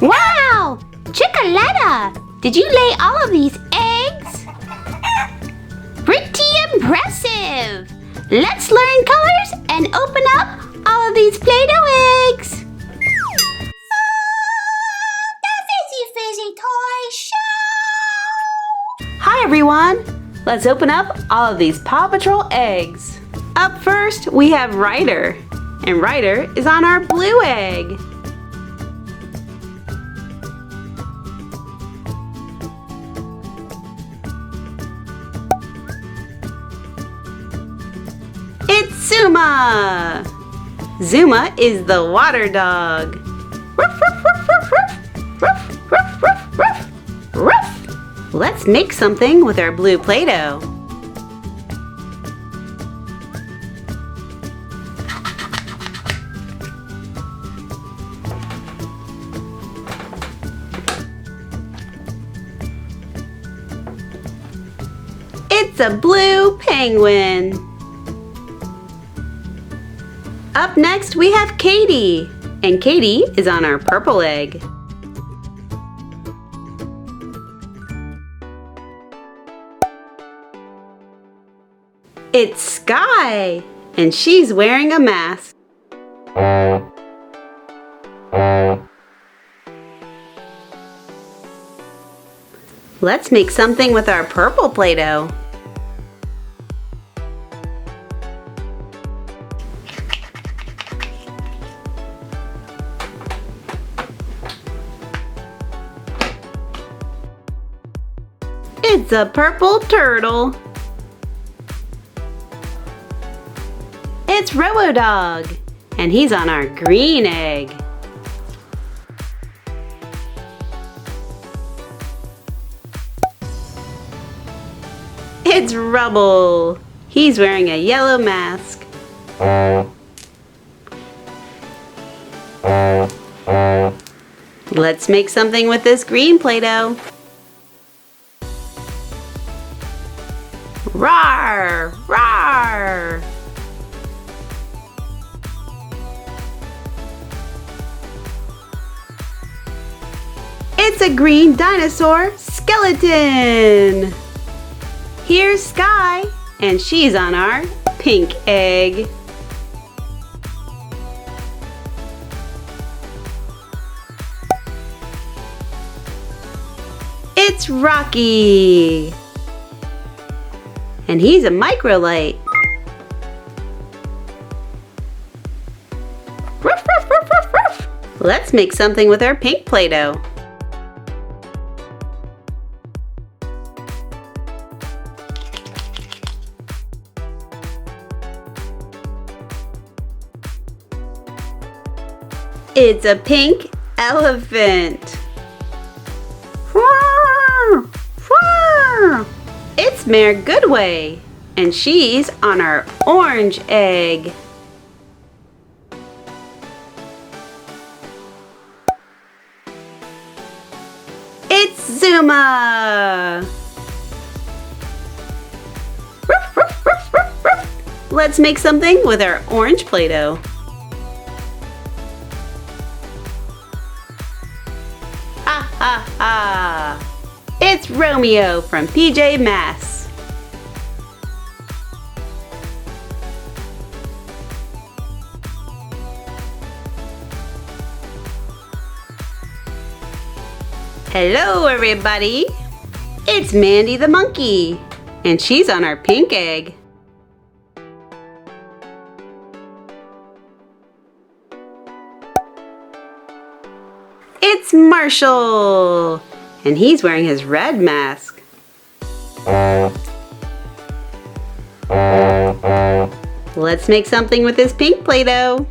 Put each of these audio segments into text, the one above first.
Wow! Chicoletta! Did you lay all of these eggs? Pretty impressive! Let's learn colors and open up all of these Play-Doh eggs! The Fizzy Toy Show! Hi everyone! Let's open up all of these Paw Patrol eggs. Up first, we have Ryder. And Ryder is on our blue egg. It's Zuma! Zuma is the water dog. Ruff, ruff, ruff, ruff, ruff. Ruff, ruff, ruff, ruff. Ruff. Let's make something with our blue Play-Doh. It's a blue penguin. Up next we have Katie, and Katie is on our purple egg. It's Sky, and she's wearing a mask. Let's make something with our purple Play-Doh. It's a purple turtle. It's Robo-Dog, and he's on our green egg. It's Rubble. He's wearing a yellow mask. Let's make something with this green Play-Doh. Rawr! Rawr! It's a green dinosaur skeleton! Here's Sky, and she's on our pink egg. It's Rocky! And he's a microlight. Ruff, ruff, ruff, ruff, ruff. Let's make something with our pink Play-Doh. It's a pink elephant. It's Mare Goodway, and she's on our orange egg. It's Zuma. Let's make something with our orange Play-Doh. Ha ha ha! It's Romeo from PJ Masks. Hello everybody! It's Mandy the monkey, and she's on our pink egg. It's Marshall, and he's wearing his red mask. Let's make something with this pink Play-Doh.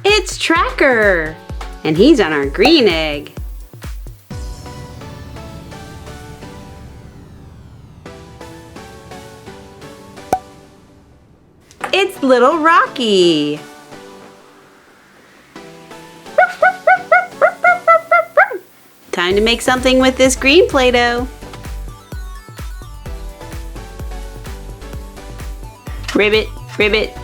It's Tracker, and he's on our green egg. It's Little Rocky. Time to make something with this green Play-Doh. Ribbit, ribbit.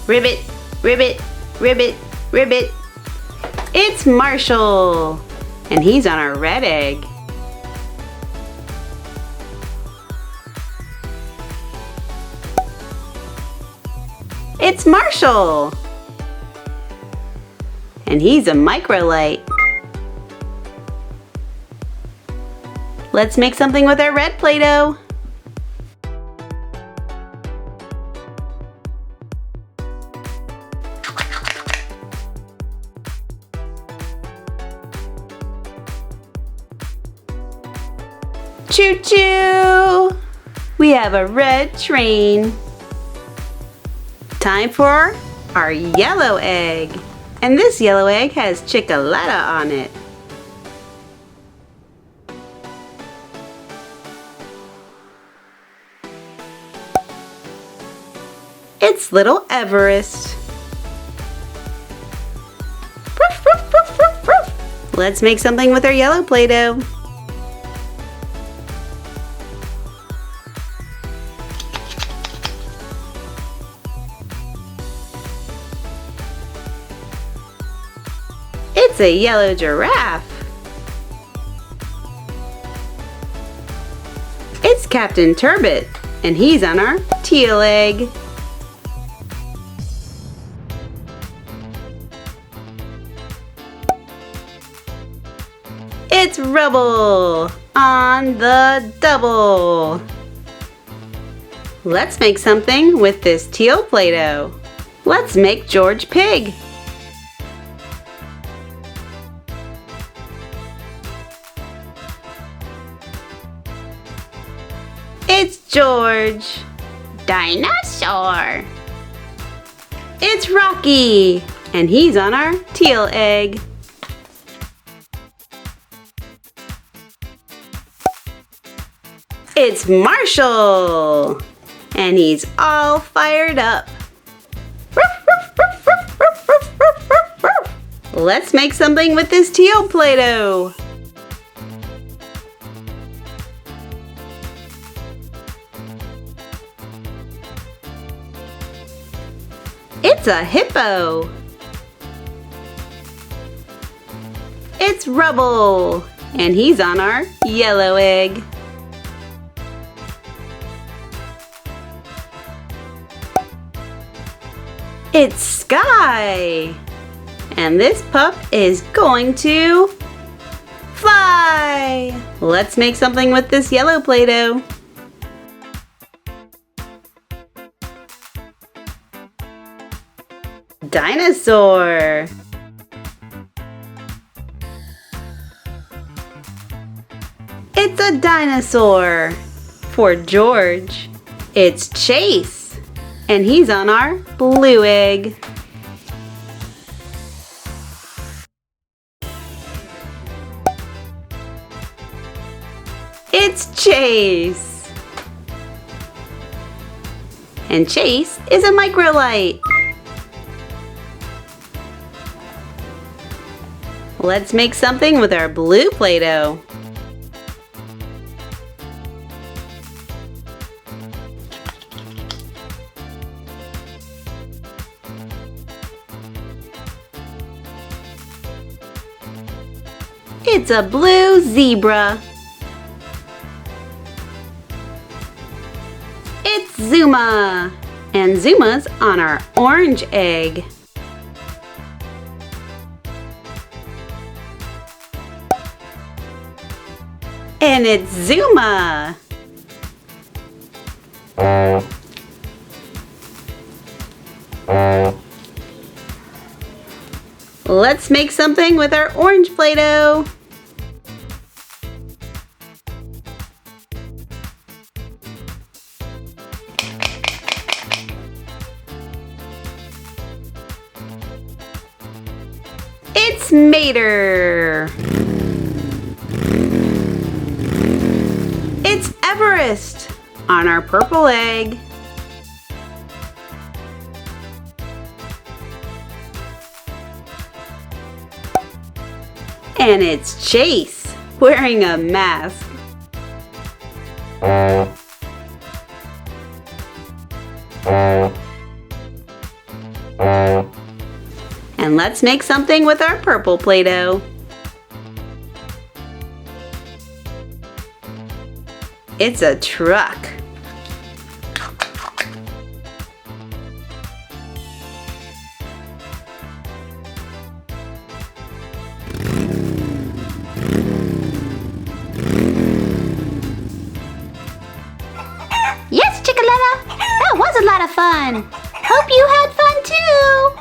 Ribbit, ribbit, ribbit, ribbit. It's Marshall, and he's on our red egg. It's Marshall, and he's a microlight. Let's make something with our red Play-Doh. Choo-choo! We have a red train. Time for our yellow egg. And this yellow egg has chocolate on it. It's little Everest. Ruff, ruff, ruff, ruff, ruff. Let's make something with our yellow Play-Doh. It's a yellow giraffe. It's Captain Turbot, and he's on our teal egg. It's Rubble on the double. Let's make something with this teal Play-Doh. Let's make George Pig. It's George. Dinosaur. It's Rocky, and he's on our teal egg. It's Marshall, and he's all fired up. Let's make something with this teal Play-Doh. It's a hippo. It's Rubble, and he's on our yellow egg. It's Sky, and this pup is going to fly. Let's make something with this yellow Play-Doh. Dinosaur. It's a dinosaur. For George, it's Chase, and he's on our blue egg. It's Chase, and Chase is a microlight. Let's make something with our blue Play-Doh. It's a blue zebra. It's Zuma, and Zuma's on our orange egg. And it's Zuma. Let's make something with our orange Play-Doh. It's Mater. It's Everest on our purple egg. And it's Chase, wearing a mask. And let's make something with our purple Play-Doh. It's a truck. Yes, Chicoletta, that was a lot of fun. Hope you had fun too.